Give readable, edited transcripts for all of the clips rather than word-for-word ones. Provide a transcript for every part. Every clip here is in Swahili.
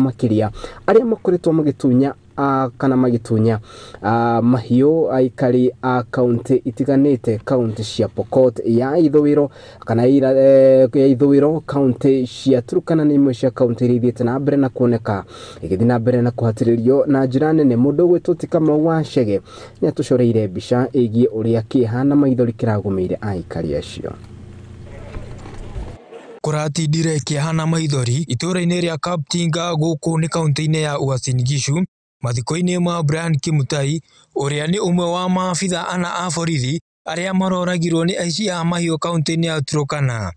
makiria aria makoretwo magitunya kana magitunya mahio aikari a county itiganite county cia Pokot ya ithowiro kana ya ithowiro county cia Turkana ni imwe cia county irithiete na mbere na kuoneka igithii na mbere na kuhatiririo na njira nene. Mundu gwitwo kama washege ni atucoreire mbica igie uria kihana maithori kiragumeire aikari acio. Kuratindire kihana maithori itura-ini ria Kaptinga guku ni kaunti-ini ya Uasin Gishu mathiko-ini ma Brian Kimutai uria ni umwe wa maabitha ana a borithi aria maroragirwo ni aici a mahiũ kaunti-ini ya Turkana.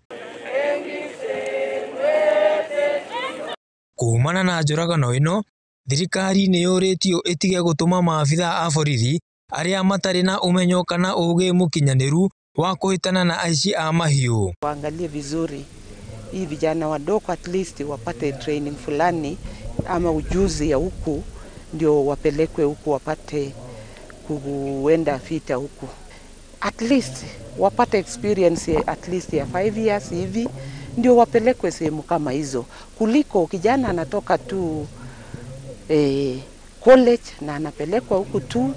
Kumana na njoragano ino, thirikari ni yuritio itige gutuma maabitha a borithi aria matari na umenyo kana ugi mukinyaniru wa kuhitana na aici a mahiũ. Waangalie vizuri hii vijana wadogo at least wapate training fulani ama ujuzi ya huku ndio wapelekwe huku wapate kuenda vita huku. At least wapate experience at least ya 5 years hivi ndio wapelekwe sehemu kama hizo, kuliko kijana anatoka tu college na anapelekwa huku tu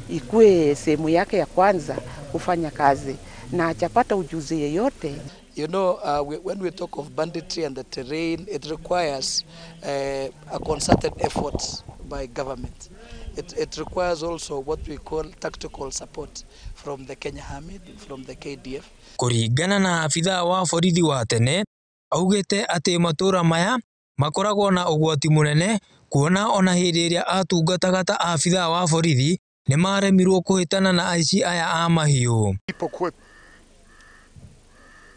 ikue sehemu yake ya kwanza kufanya kazi na hajapata ujuzi yeyote. You know, when we talk of banditry and the terrain, it requires a concerted effort by government. It requires also what we call tactical support from the Kenya Army, from the KDF. Kuringana na afitha wa borithi wa tene, augite ati matura maya makoragwo na ugwati munene kuona ona hindi iria atungataga ta afitha wa borithi ni maremirwo kuhitana na aici aya a mahiũ.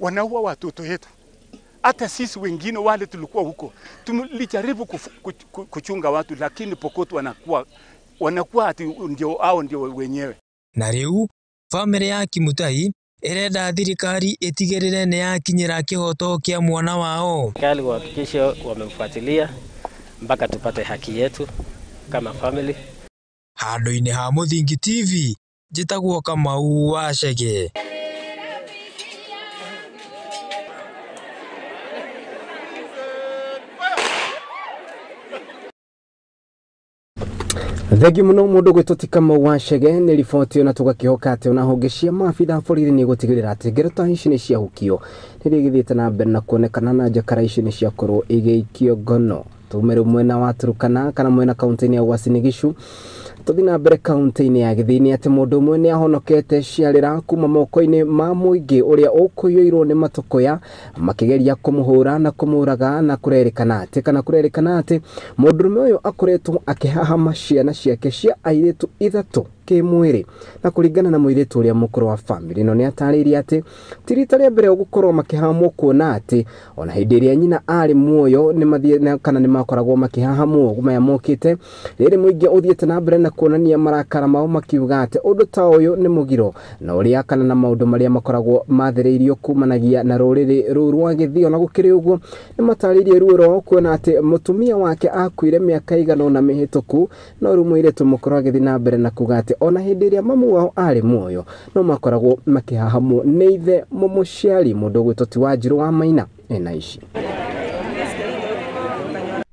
Wanaua watoto wetu. Hata sisi wengine wale tulikuwa huko tulijaribu kuchunga watu, lakini Pokot wanakuwa ati ndio wenyewe. Na riu family ya Kimutai irenda thirikari itigirire ni yakinyira kihoto kia mwana wao. Kali kuhakikisha wamemfuatilia mpaka tupate haki yetu kama family. Handu-ini ha Muthingi TV njitagwo Kamau Washege. Thegi muno mundu gwitwo kama washege ni riboti ona tugakihoka ati ona honge cia maabitha borithi ni gutigirira ati ngereto ici ni cia hukio ni githiete na mbere na kuonekana na njakara ici ni cia korwo igeikio ngono. Tumere mwena wa Turkana kana mwena kaunti-ini ya Uasin Gishu tuthi na mbere kaunti-ini ya Githii ati mundu umwe ni ahonokete ciarira kuma moko-ini ma muingi uria ukuyoirwo ni matokoya makigeria kumuhura na kumuraga na kurerikana ati mundurume uyu akoretwo akihahama ciana ciake cia airitu ithatu kimwiri na kuringana na muiritu uria mukuru wa family no ni atariria ati tirita ria mbere gukorwo makihamwo kuona ati ona hindi iria nyina ari muoyo ni mathie kana ni makoragwo makihahamwo gumaya mokite riri muingi uthiete na mbere na kuonania marakara mao makiuga ati undu ta uyu ni mugiro na uria kana na maundu maria makoragwo mathereirio kumanagia na ruriri rwa Githii ona gukiri uguo ni mataririe ruo kuona ati mutumia wake akuire miaka igana na mihituku no ru muiritu mukuru wa Githii na mbere na kuga ati ona hindi iria mamu wao ari muoyo no makoragwo makihahamwo ni ithe mumuciari mundu gwitwo wa Njiro wa Maina ena ici.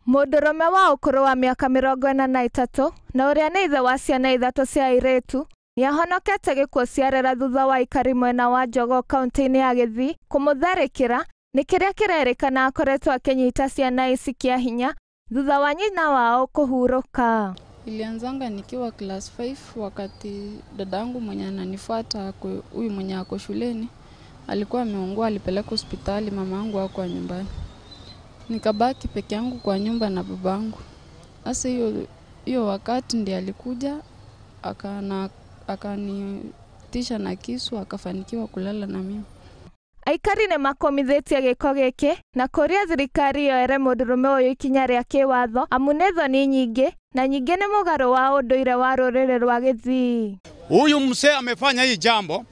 Mundurume wa ukuru wa miaka 43 na uria ni ithe wa ciana ithatu cia airitu ni ahonokete gikuo ciarera thutha wa ikari mwena wa Njogo kaunti-ini ya Githii kumutharikira ni kiria kirerikana akoretwo akinyita ciana ici kia hinya thutha wa nyina wao kuhuruka. Ilianzanga nikiwa class 5 wakati dadangu mwenye ananifuata huyu mwenye ako shuleni alikuwa ameungua, alipeleka hospitali, mamangu hakuwa nyumbani. Nikabaki peke yangu kwa nyumba na babangu. Sasa hiyo wakati ndiye alikuja akanitisha na kisu akafanikiwa kulala na mimi. Aikari ni makomithetie giko giki na kuria thirikari yoere mundurume uyu ikinya ria kiwatho amu ni thoni nyingi na nyingi ni mugaro wa unduire wa ruriri rwa Githii. Huyu mzee amefanya hii jambo,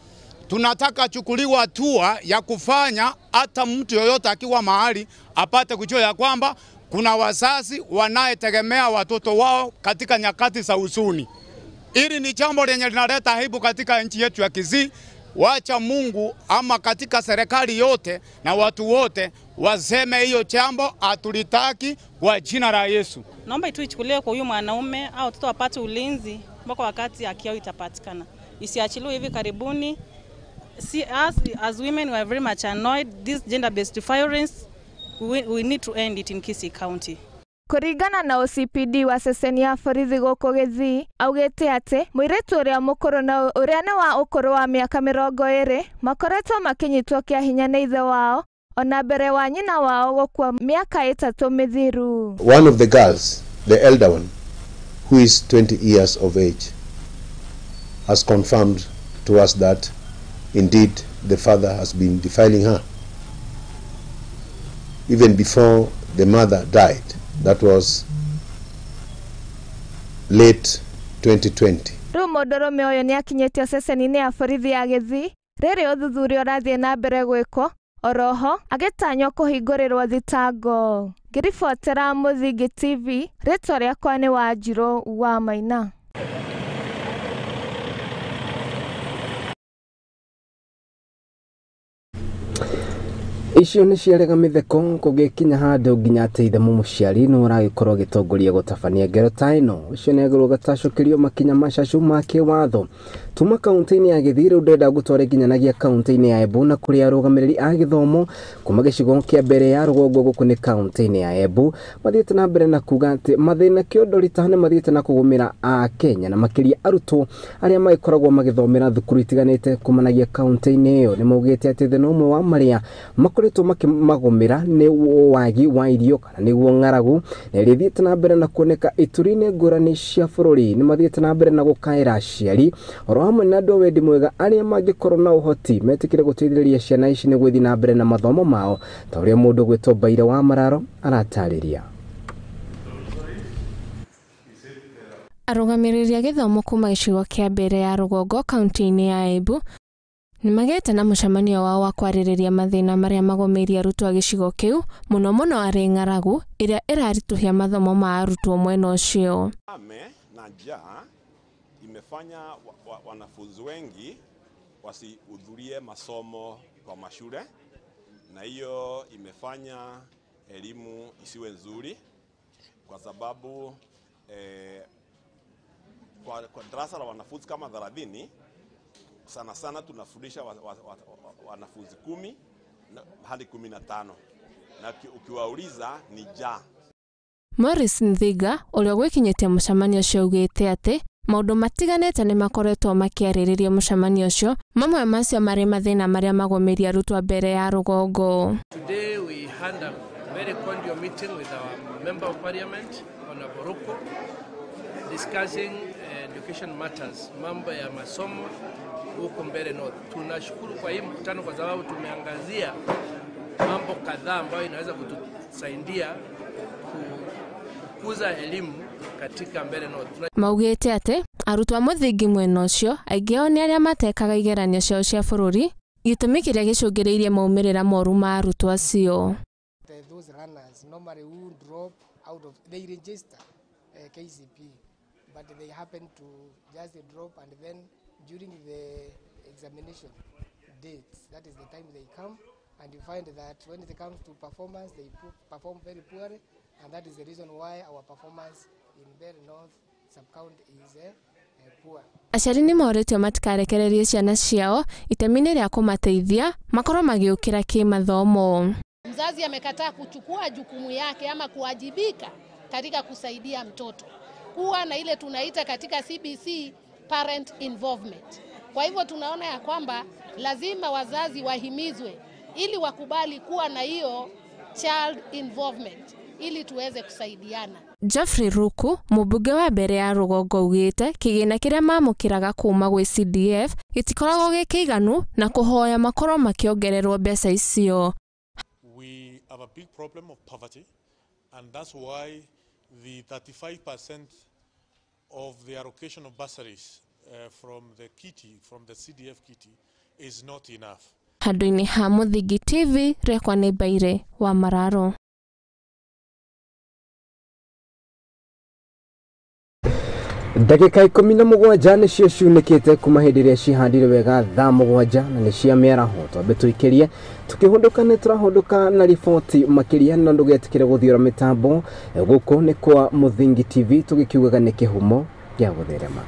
tunataka achukuliwe hatua ya kufanya hata mtu yoyote akiwa mahali apate kujua ya kwamba kuna wazazi wanayetegemea watoto wao katika nyakati za huzuni. Hili ni jambo lenye linaleta aibu katika nchi yetu ya Githii. wacha Mungu ama katika serikali yote na watu wote waseme hiyo jambo atulitaki kwa jina la Yesu. Naomba ituichukulie kwa huyu mwanaume au watoto wapate ulinzi mpaka wakati haki yao itapatikana. Isiachiliwe hivi karibuni. See, as women, we are very much annoyed. This gender-based violence, we need to end it in Kisii County. Kurigana na OCPD wa ceceni ya borithi gũkũ Gĩthii augĩte atĩ mũirĩtu ũrĩa mũkũrũ na ũrĩa nĩ wa ũkũrũ wa mĩaka 20 makoretwo makĩnyitwo kĩa hinya nĩ ithe wao ona mbere wa nyina wao gũkua mĩaka 3 mĩthiru. One of the girls, the elder one, who is 20 years of age, has confirmed to us that indeed the father has been defiling her even before the mother died. That was late 2020. Rĩu mũndũrũme ũyũ nĩ akinyĩtio ceceni-inĩ ya borithi ya Gĩthii rĩrĩ ũthuthuria ũrathiĩ na mbere gwĩkwo oroho agĩtanywo kũhingũrĩrwo thitango. Ngĩribotera Muthingi TV, rĩtwa rĩakwa nĩ Wanjirũ wa Maina. Icio nĩ ciarega mĩtheko kũgĩkinya handũ nginya atĩ ithe mũciari no ũragĩkorwo gĩtongoria gũtabania ngero ta ĩno. Ũcio nĩ agũrũ gatacũkĩrio makinya macacu ma kĩwatho. Tuma kaunti-inĩ ya Gĩthii rĩu ndenda gũtwara nginyanagia kaunti-inĩ ya Embu na kũrĩa arũgamĩrĩri a gĩthomo kuma gĩcigo kĩa mbere ya rũgongo gũkũ nĩ kaunti-inĩ ya Embu mathiĩte na mbere na kuga atĩ mathĩna kĩondori ta nĩ mathiĩte na kũgũmĩra a Kenya na makĩria arutwo arĩa magĩkoragwo magĩthomera thukuru itiganĩte kumanagia kaunti-inĩ ĩyo. Nĩ maugĩte atĩ thĩna ũmwe wa marĩa makoretwo makĩmagũmĩra nĩ wagi wa irio kana nĩguo ng'aragu, na ĩrĩthiĩte na mbere na kuoneka ituri-inĩ ngũrani cia bũrũri. Nĩ mathiĩte na mbere na gũkaĩra aciari oro hamwe na andũ wendi mwega arĩa mangĩkorwo na ũhoti metĩkĩre gũteithĩrĩria ciana ici nĩ gũthiĩ na mbere na mathomo mao ta ũrĩa mũndũ gwĩtwo Baire wa Mararo aratarĩria. Arũgamĩrĩri a gĩthomo kuma gĩcigo kĩa mbere ya rũgongo kaunti-inĩ ya Embu nĩ magĩte na mũcemanio wao wa kwarĩrĩria mathĩna marĩa magũmĩirie arutwo a gĩcigo kĩu mũno mũno arĩ ng'aragu ĩrĩa ĩraritũhia mathomo ma arutwo mwena ũcio. Na njaa imefanya wanafunzi wengi wasihudhurie masomo kwa mashule, na hiyo imefanya elimu isiwe nzuri kwa sababu kwa darasa la wanafunzi kama 30 sana sana tunafundisha wanafunzi 10 hadi 15 na ukiwauliza ni njaa. Morris Nthiga ũrĩa gwĩkinyĩtie mũcemanio ũcio augĩte atĩ maũndũ matiganĩte nĩ makoretwo makĩarĩrĩrio mũcemanio ũcio, mamwe macio marĩ mathĩna marĩa magũmĩirie arutwo mbere ya rũgongo. Today we had a very cordial meeting with our member of parliament on MOHORO discussing education matters, mambo ya masomo huko mbele North. Tunashukuru kwa hii mkutano kwa sababu tumeangazia mambo kadhaa ambayo inaweza kutusaidia kukuza elimu katika mbele North. Maugĩte atĩ arutwo a mũthingi mwena ũcio aingĩ ao nĩ arĩa matekaga igeranio ciao cia bũrũri, gĩtũmi kĩrĩa gĩcũngĩrĩirie maumĩrĩra moru ma arutwo acio. Those runners normally who drop out of they register KCP, but they happen to just drop, and then during the examination dates, that is the time they come, and you find that when it comes to performance, they perform very poorly, and that is the reason why our performance in Bell North sub-county is poor. Aciari nĩ moretio matikarekererie ciana ciao itemi-inĩ rĩa kũmateithia makorwo magĩũkĩra kĩmathomo. Mzazi amekataa kuchukua jukumu yake ama kuwajibika katika kusaidia mtoto kuwa na ile tunaita katika CBC parent involvement. Kwa hivyo tunaona ya kwamba lazima wazazi wahimizwe ili wakubali kuwa na hiyo child involvement ili tuweze kusaidiana. Jeffrey Ruku, mũmbunge wa mbere ya rũgongo augĩte kĩgĩna kĩrĩa mamũkĩraga kuma gwĩ CDF gĩtikoragwo gĩkĩiganu na kũhoya makorwo makĩongererwo mbeca icio. We have a big problem of poverty, and that's why the 35% of the allocation of bursaries from the kitty, from the CDF kitty, is not enough. Handũ-inĩ ha Muthingi TV, rekwa nĩ Baire wa Mararo. Ndagika 17 nicio ciunĩkĩte kuma hĩndĩ ĩrĩa cihandire wega thaa 7 na nĩ cia mĩaraho. Twambe tũikĩrie tukĩhũndũka nĩ tũrahũndũka na riboti makĩria na ndũgetikĩre gũthiũra mĩtambo gũkũ nĩ kwa Muthingi TV tũgĩkiugaga nĩ kĩhumo gĩa gũtherema.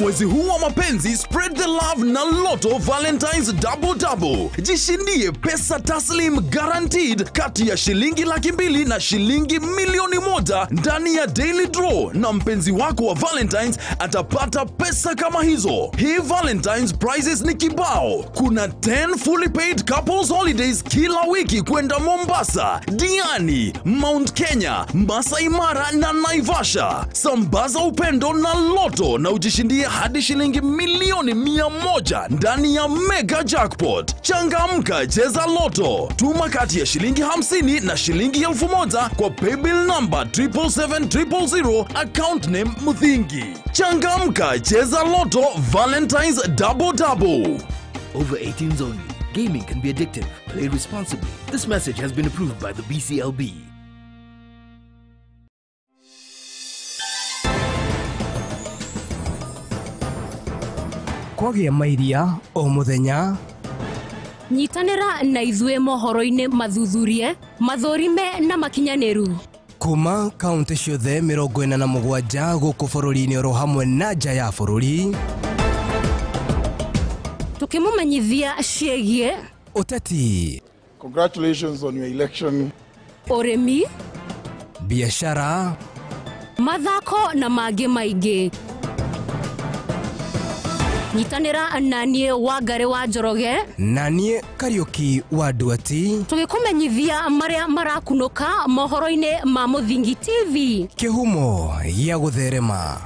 Mwezi huu wa mapenzi, spread the love na Lotto Valentine's Double. Jishindie pesa taslim guaranteed kati ya shilingi 200,000 na shilingi 1,000,000 ndani ya daily draw, na mpenzi wako wa Valentine's atapata pesa kama hizo. Hii Valentine's prizes ni kibao. Kuna 10 fully paid couples holidays kila wiki kwenda Mombasa, Diani, Mount Kenya, Masai Mara na Naivasha. Sambaza upendo na Lotto na ujishindie hadi shilingi 100,000,000 ndani ya mega jackpot. Changamka, cheza Lotto. Tuma kati ya shilingi 50 na shilingi 1,000 kwa paybill number 77700, account name Muthingi. Changamka, cheza Lotto Valentine's Double. Over 18s only. Gaming can be addictive. Play responsibly. This message has been approved by the BCLB. Kwagia mairia o muthenya nyitanira na izwe mohoro-ine mathuthurie mathorime na makinyaneru kuma kaunti ciothe 47 gũkũ bũrũri-inĩ oro hamwe na nja ya bũrũri, tukimũmenyithia ciĩgie ũteti. Congratulations on your election. Ũrĩmi, biashara, mathako na mangĩ maingĩ. Nyitanira na niĩ Wangari wa Njoroge na niĩ Kariuki wa Nduati, tũgĩkũmenyithia marĩa marakunũka mohoro-inĩ ma Muthingi TV. Kĩhumo gĩa gũtherema.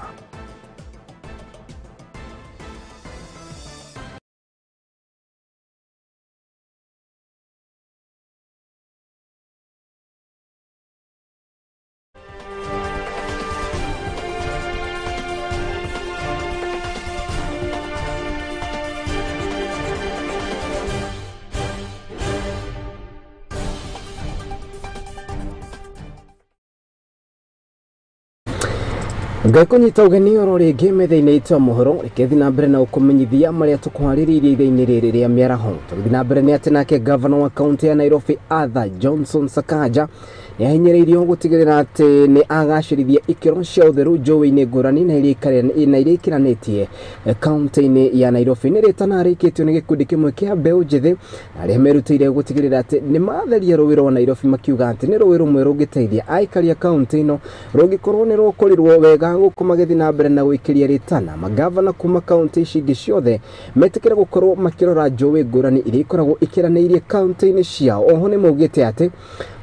Ngaikunyita ugeni oro ringi metha-inĩ itũ mohoro rĩkĩthi na mbere na ũkũmenyithia marĩa tũkũharĩrĩirie itha-inĩ rĩrĩ rĩa mĩaraho. Tũgĩthi na mbere nĩ atĩ nake gavana wa kaunti ya Nairobi Arthur Johnson Sakaja nĩ ahinyĩrĩirio gũtigĩrĩra atĩ nĩ agacĩrithia ikĩro cia ũtheru njũĩ-inĩ ngũrani na iria ikiranĩtie kaunti-inĩ ya Nairobi. Nĩ rĩtana rĩkĩtio nĩ gĩkundi kĩmwe kĩa mbeũ njĩthĩ arĩa merutĩire gũtigĩrĩra atĩ nĩ matheria rũĩ rwa Nairobi, makiuga atĩ nĩ rũĩ rũmwe rũngĩteithia aikari a kaunti ĩno rũngĩkorwo nĩ rũkũrĩrwo wega gũkũ magĩthi na mbere na gwĩkĩria rĩtana. Magavana kuma kaunti ici ingĩ ciothe metĩkĩre gũkorwo makĩrora njũĩ ngũrani iria ikoragwo ikiranĩirie kaunti-inĩ ciao. Oho nĩ maugĩte atĩ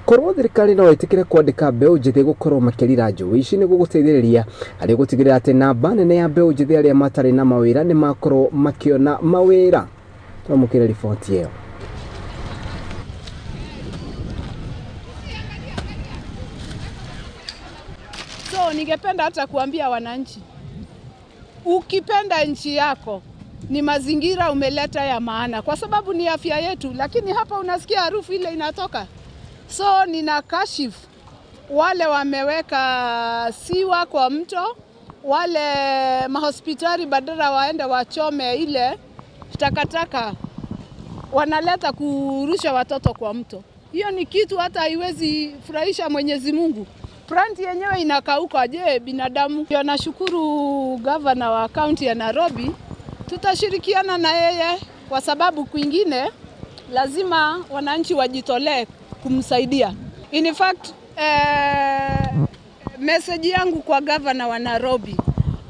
korwo thirikari no ĩtĩkĩre kwandĩka mbeũ njĩthĩ gũkorwo makĩrira njũĩ ici nĩguo gũteithĩrĩria harĩ gũtigĩrĩra atĩ namba nene ya mbeũ njĩthĩ arĩa matarĩ na mawĩra nĩ makorwo makĩona mawĩra. Twamũkĩre riboti ĩyo. So ningependa hata kuambia wananchi, ukipenda nchi yako ni mazingira umeleta ya maana, kwa sababu ni afya yetu. Lakini hapa unasikia harufu ile inatoka. So ninakashifu wale wameweka siwa kwa mto, wale mahospitali badala waende wachome ile takataka wanaleta kurusha watoto kwa mto. Hiyo ni kitu hata haiwezi furahisha Mwenyezi Mungu. Plant yenyewe inakauka, je binadamu? Nashukuru gavana wa kaunti ya Nairobi, tutashirikiana na yeye kwa sababu kwingine lazima wananchi wajitolee kumsaidia. In fact, message yangu kwa gavana wa Nairobi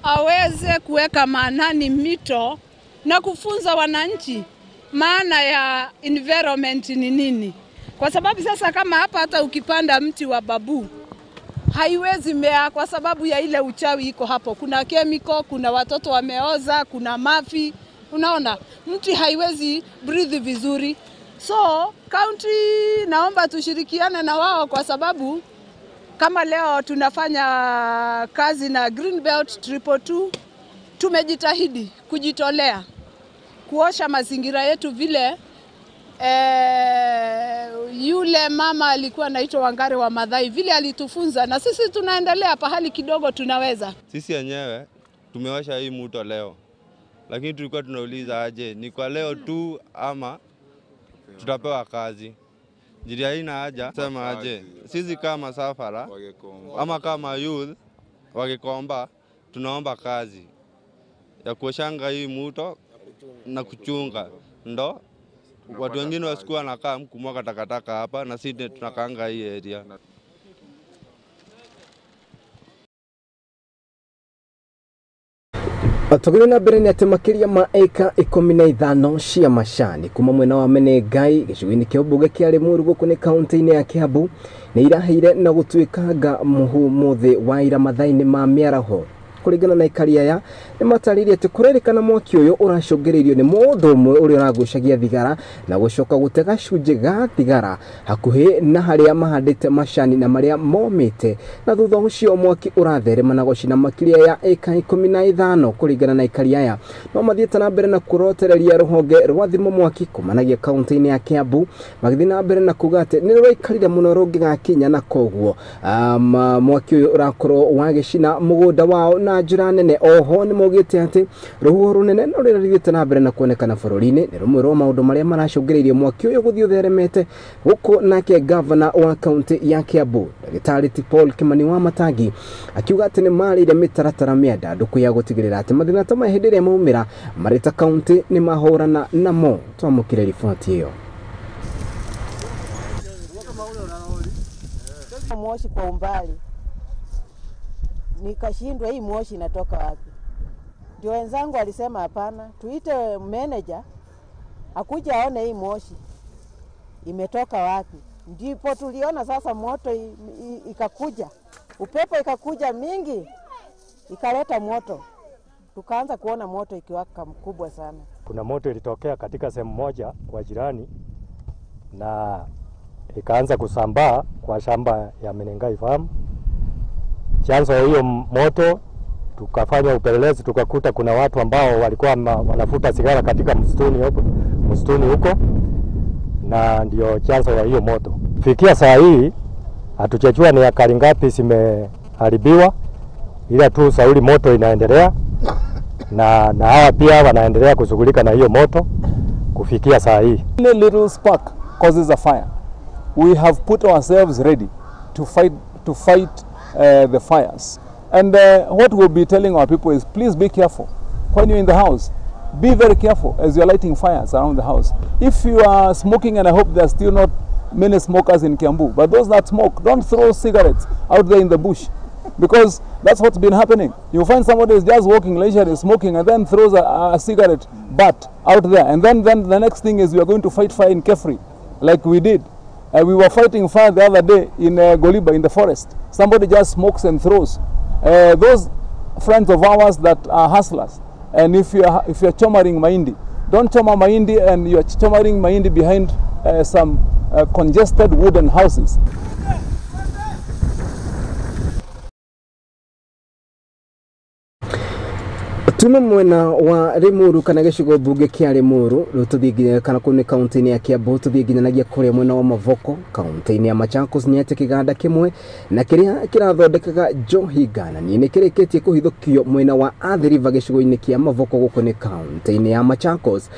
aweze kuweka maanani mito na kufunza wananchi maana ya environment ni nini. Kwa sababu sasa kama hapa hata ukipanda mti wa babu haiwezi mea kwa sababu ya ile uchawi iko hapo. Kuna chemical, kuna watoto wameoza, kuna mafi. Unaona, mti haiwezi breathe vizuri. So, county naomba tushirikiane na wao kwa sababu kama leo tunafanya kazi na Green Belt 222, tumejitahidi kujitolea kuosha mazingira yetu vile yule mama alikuwa anaitwa Wangare wa Madhai vile alitufunza, na sisi tunaendelea pahali kidogo tunaweza. Sisi wenyewe tumeosha hii mto leo, lakini tulikuwa tunauliza aje ni kwa leo tu ama tutapewa kazi. Jiri haina haja sema aje sisi kama safara ama kama youth wakikomba tunaomba kazi ya kuoshanga hii mto na kuchunga, ndo watu wengine wasikuwa nakaa kumwaga takataka hapa na sisi tunakaanga hii area. Atogire na mbere ni ati makiria ma eka 15 cia macani kuma mwena wa Menengai gicugini kia Mbuge kia Limuru guku ni kaunti-ini ya Kiambu ni iraheire na gutuikaga muthi wa ira mathaini ma miaraho. Kuringana na ikaria ya ni mataririe ati kurerikana mwaki uyu uracungiririo ni mundu umwe uri uragucagia thigara na gucoka gutega cunje ga thigara hakuhi na haria mahandite macani na maria momite, na thutha ucio mwaki uratherema na gucina makiria ya eka 15 kuringana na ikaria ya no mathiete na mbere na kurotereria ruhonge rwa thimo mwaki kumanagia kaunti-ini ya Kiambu magithii na mbere na kuga ati ni rwaikarire muno rungigakinya na koguo mwaki uyu urakorwo wagicina mugunda wao na njira nene. Oho ni mogite ati ruhuho runene no rirarithiete na mbere na kuonekana bururi-ini ni rumwe rwa maundu maria maracungiririo mwaki uyu guthii utheremete guku nake governor wa kaunti ya Kiambu Dagitari Paul Kimani wa Matangi akiuga ati ni marire mitaratara mienda nduku ya gutigirira ati mathina ta mahindiria maumira marita kaunti ni mahorana namo. Twamukire riboti iyo. Moshi kwa umbali nikashindwa hii moshi inatoka wapi. Ndio wenzangu walisema hapana, tuite manager akuja aone hii moshi imetoka wapi. Ndipo tuliona sasa moto ikakuja, upepo ikakuja mingi ikaleta moto, tukaanza kuona moto ikiwaka mkubwa sana. Kuna moto ilitokea katika sehemu moja kwa jirani na ikaanza kusambaa kwa shamba ya Menengai farm. Chanzo hiyo moto tukafanya upelelezi, tukakuta kuna watu ambao walikuwa wanafuta sigara katika msituni huko, na ndio chanzo ya hiyo moto. Fikia saa hii hatujajua ni ekari ngapi zimeharibiwa, ila tu sauli moto inaendelea na hawa pia wanaendelea kushughulika na hiyo moto kufikia saa hii. A little spark causes a fire. We have put ourselves ready to fight the fires. And what we'll be telling our people is please be careful when you're in the house. Be very careful as you're lighting fires around the house. If you are smoking, and I hope there are still not many smokers in Kiambu, but those that smoke, don't throw cigarettes out there in the bush, because that's what's been happening. You find somebody is just walking leisurely, smoking, and then throws a cigarette butt out there, and then the next thing is we are going to fight fire in Kefri, like we did. We were fighting fire the other day in Goliba in the forest. Somebody just smokes and throws. Those friends of ours that are hustlers, and if you're chomaring mahindi, don't choma mahindi and you're chomaring mahindi behind some congested wooden houses. Tuma mwena wa Limuru kana gicigo Mbuge kia Limuru rututhiginya kana kune kaunti-ini ya Kiambu tuthiginyanagia kuria mwena wa Mavoko kaunti-ini ya Machakos niete kiganda kimwe na kiria kirathondekaga njohi gananie ni kirikitie kuhithukio mwena wa Athi River gicigo-ini kia Mavoko guku ni kaunti-ini ya Machakos.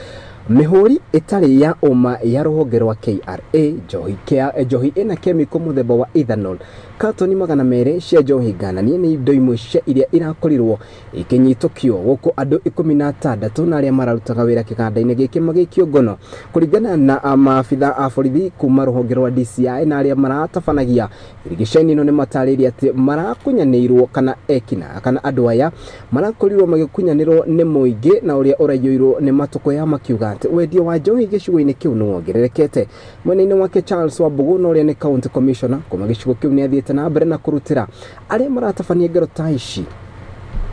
Mihuri itari ya uma ya ruhonge rwa KRA njohi ina chemical muthemba wa ethanol katoni 200 cia njohi gananie ni indo imwe cia iria irakorirwo ikinyitokio guku andu 16 na aria mararutaga wira kiganda-ini giki magikio ngono kuringana na maabitha a borithi kuma ruhonge rwa DCI na aria maratabanagia irigiceni ino ni matariria ati marakunyanirwo kana ekina kana andu aya marakorirwo magikunyanirwo ni muingi na uria urayoirwo ni matuko ya makiuga ati wendio wa njohi gĩcigo-inĩ kĩu nĩ wongererekete. Mwena-inĩ wake Charles Wambugu na ũrĩa nĩ county commissioner kuma gĩcigo kĩu nĩ athiĩte na mbere na kũrutĩra arĩa maratabania ngero ta ici,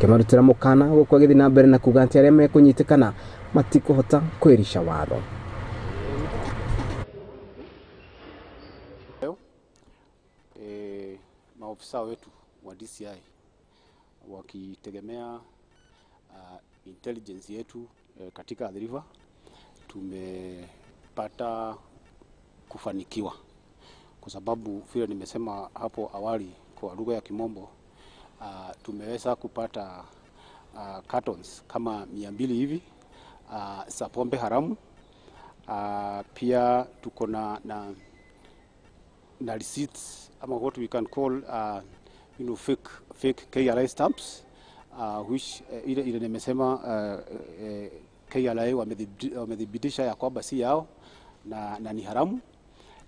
kĩmarutĩra mũkana gũkũ agĩthiĩ na mbere na kuga atĩ arĩa mekũnyitĩkana matikũhota kwĩrisha watho. Maofisa wetu wa DCI wakitegemea intelligence yetu katika Athi River tumepata kufanikiwa, kwa sababu vile nimesema hapo awali kwa lugha ya Kimombo, tumeweza kupata cartons kama 200 hivi za pombe haramu. Pia tuko na receipts ama what we can call fake KRA stamps, which ile nimesema KRA wamedhibitisha ya kwamba si yao na ni haramu,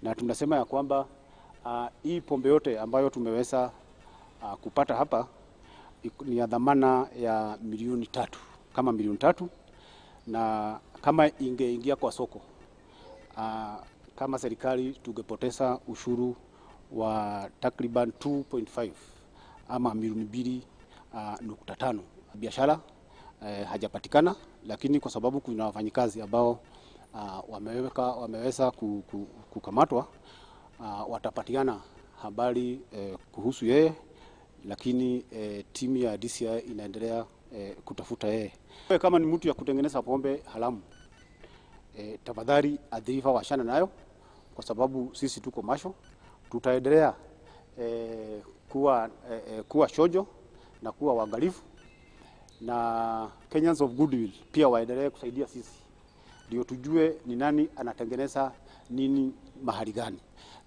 na tunasema ya kwamba hii pombe yote ambayo tumeweza kupata hapa ni ya dhamana ya milioni 3, kama milioni 3, na kama ingeingia kwa soko kama serikali tungepoteza ushuru wa takriban 2.5 ama milioni 2.5. Biashara hajapatikana, lakini kwa sababu kuna wafanyikazi ambao wameweza kukamatwa, watapatiana habari kuhusu yeye, lakini timu ya DCI inaendelea kutafuta yeye. Kama ni mtu ya kutengeneza pombe haramu, tafadhali Athi River washana nayo, kwa sababu sisi tuko macho. Tutaendelea kuwa shojo na kuwa waangalifu, na Kenyans of Goodwill pia waendelee kusaidia sisi ndio tujue ni nani anatengeneza nini mahali gani,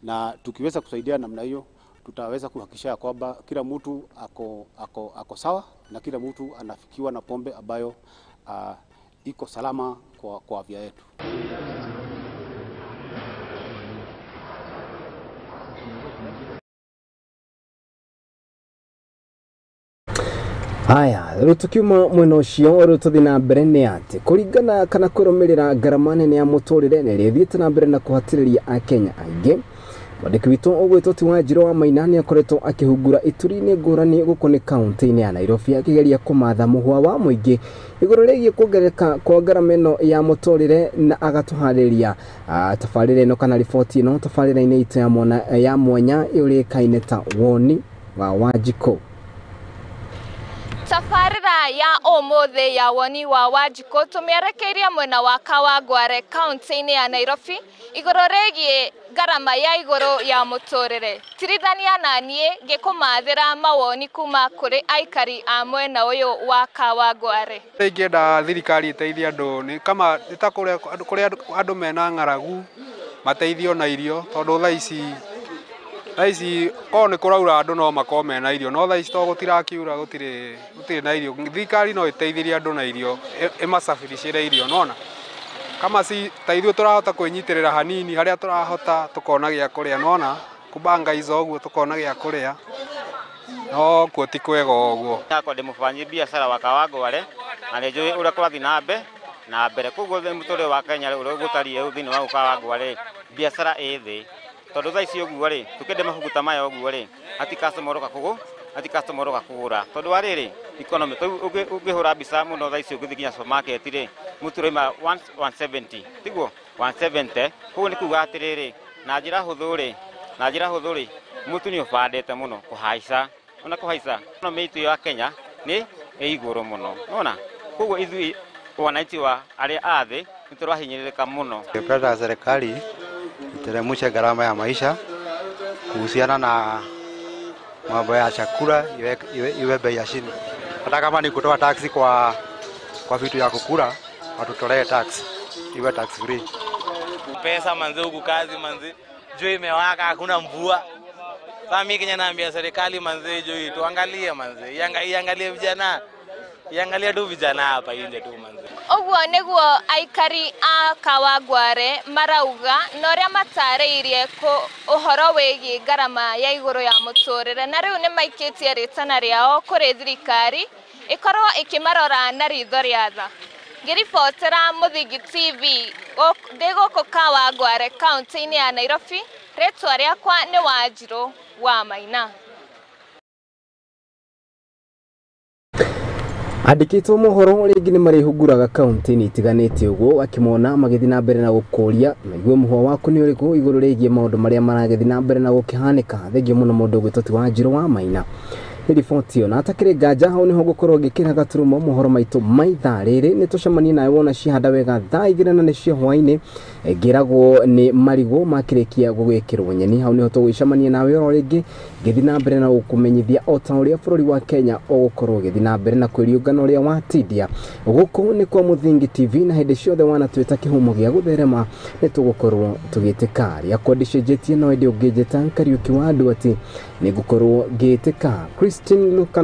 na tukiweza kusaidia namna hiyo tutaweza kuhakikisha kwamba kila mtu ako sawa na kila mtu anafikiwa na pombe ambayo iko salama kwa afya yetu. Haya, rutukiuma mwena ucio rututhi na mbere nĩ atĩ kũringana kana kũrũmĩrĩra ngarama nene ya mũtũrĩre nĩ ĩthiĩte na mbere na kũhatĩrĩria Akenya aingĩ. Mwandĩki witũ ũgwĩtwo ti Wanjirũ wa Maina nĩ akoretwo akĩhungura ituri-inĩ ngũrani gũkũ nĩ kaunti-inĩ ya Nairobi akĩgeria kũmatha mũhwa wa mũingĩ igũrũ rĩgiĩ kuongerereka kwa ngarama ĩno ya mũtũrĩre, na agatũharĩria tabarĩra ĩno kana riboti ĩno tabarĩra-inĩ itũ ya mwanya ĩrĩkaine ta woni wa Wanjikũ. Tabarĩra ya ũmũthĩ ya woni wa Wanjikũ tũmĩarekeirie mwena wa Kawangware kaunti-inĩ ya Nairobi igũrũ rĩgiĩ ngarama ya igũrũ ya mũtũrĩre. Tirithania na niĩ ngĩkũmathĩra mawoni kuma kũrĩ aikari a mwena ũyũ wa Kawangware. Ingĩenda thirikari ĩteithie andũ nĩ kama ta kũrĩa andũ mena ng'aragu mateithio na irio, tondũ thaa ici o nĩ kũraura andũ no makorwo mena irio, no thaa ici to gũtirakiura gũtirĩ na irio. Thirikari no ĩteithĩrie andũ na irio, ĩmacabiricĩre irio, nona kama si ta ithuĩ tũrahota kwĩnyitĩrĩra hanini harĩa tũrahota tũkona gĩa kũrĩa, nona kubanga hizo ũguo tũkona gĩa kũrĩa, no kuo ti kwega ũguo. Yakwa ndĩ mũbanyi biacara wa Kawangware na nĩ njũĩ ũrĩa kũrathiĩ na mbere, koguo mũtũrĩre wa Kenya ũrĩa gũtariĩ thĩinĩ wa Kawangware biacara ĩ thĩ, tondũ thaa ici ũguo rĩ tũkĩende mahugu ta maya ũguo rĩ ati customer ũka kũgũra, tondũ wa rĩrĩ economy ũngĩhũra mbica mũno thaa ici ũngĩthiĩ nginya supermarket rĩ mũtu ũraima 170 tiguo 170, koguo nĩ kuga atĩrĩrĩ na njĩra hũthũ rĩ mũtu nĩ ũbandĩte mũno kũhaica, ona kũhaica economy itũ ya Kenya nĩ igũrũ mũno, ona koguo ithuĩ wananchi wa arĩa athĩ nĩ tũrahinyĩrĩrĩka mũno. Ningependa serikali iteremshe gharama ya maisha kuhusiana na mambo ya chakula, iwe bei ya chini. Hata kama ni kutoa taxi kwa vitu ya kukula, watutolee tax, iwe tax free. Pesa manze huku kazi manze, jua imewaka hakuna mvua. Sasa mimi Kenya naambia serikali manze jua tuangalie manze, iangalie vijana, iangalie tu vijana hapa nje tu manze. Ũguo nĩguo aikari a Kawangware marauga na ũrĩa matarĩirie ũhoro wĩgiĩ ngarama ya igũrũ ya mũtũrĩre, na rĩu nĩ maikĩtie rĩtana rĩao kũrĩ thirikari ĩkorwo ĩkĩmarora na ritho rĩa tha. Ngiribotera Muthingi TV ndiguko Kawangware kaunti-ini ya Nairobi, ritwa riakwa ni Wanjiru wa Maina. Andikitwo mohoro ringi ni marihuguraga kaunti-ini itiganite uguo akimona magithi na mbere na gukuria naiguo muhwa waku ni uriku iguru rigie maundu maria maragithi na mbere na gukihanika thengio muno mundu gwitoti Wanjiru wa Maina. Riboti yo na atakire nganja hau niho gukorwo gikira gaturumo mohoro maitu maitha riri ni tucemanie nawe wona cihanda wega thaa 2 na cio hwaini ngiragwo ni marigo makirikia gugwikirwo nyeni hau niho tugwicemania nawe oro ringi githi na mbere na gukumenyithia ota uria bururi wa Kenya ugukorwo githi na mbere na kwiriungano ria watindia guku ni kwa Muthingi TV na hindi ciothe wana twita kihumo gia gutherema ni tugukorwo tugitika ria kodicejetie no ndi ungijeta Kariuki wa Nduati ni gukorwo gitika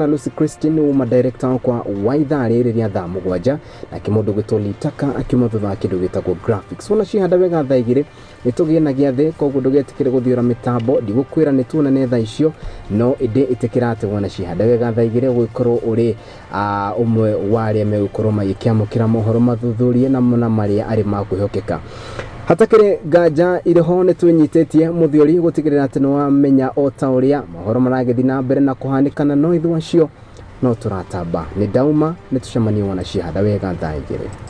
Lucy Christine uma director kwa waitha riri ria thaa 7 na kimundu gitoli taka akiuma thutha kindu gitagwo graphics wona cihanda wega thaa 2 nitugienagia thi koguo ndugetikire guthiura mitambo ndigukwira ni tuna ne thaa icio no inde itikirate wona cihanda wega thaa 2 gukorwo uri umwe wari megukorwo magikiamukira mohoro mathuthurie na mona maria ari makuhokeka hatakire nganja iriho ni tunyitetie muthiori gutigirira ati no wamenya ota uria mohoro maragithi na mbere na kuhanikana no ithu acio no turatamba ni dauma ni tucemanie wona cihanda wega thaa 2.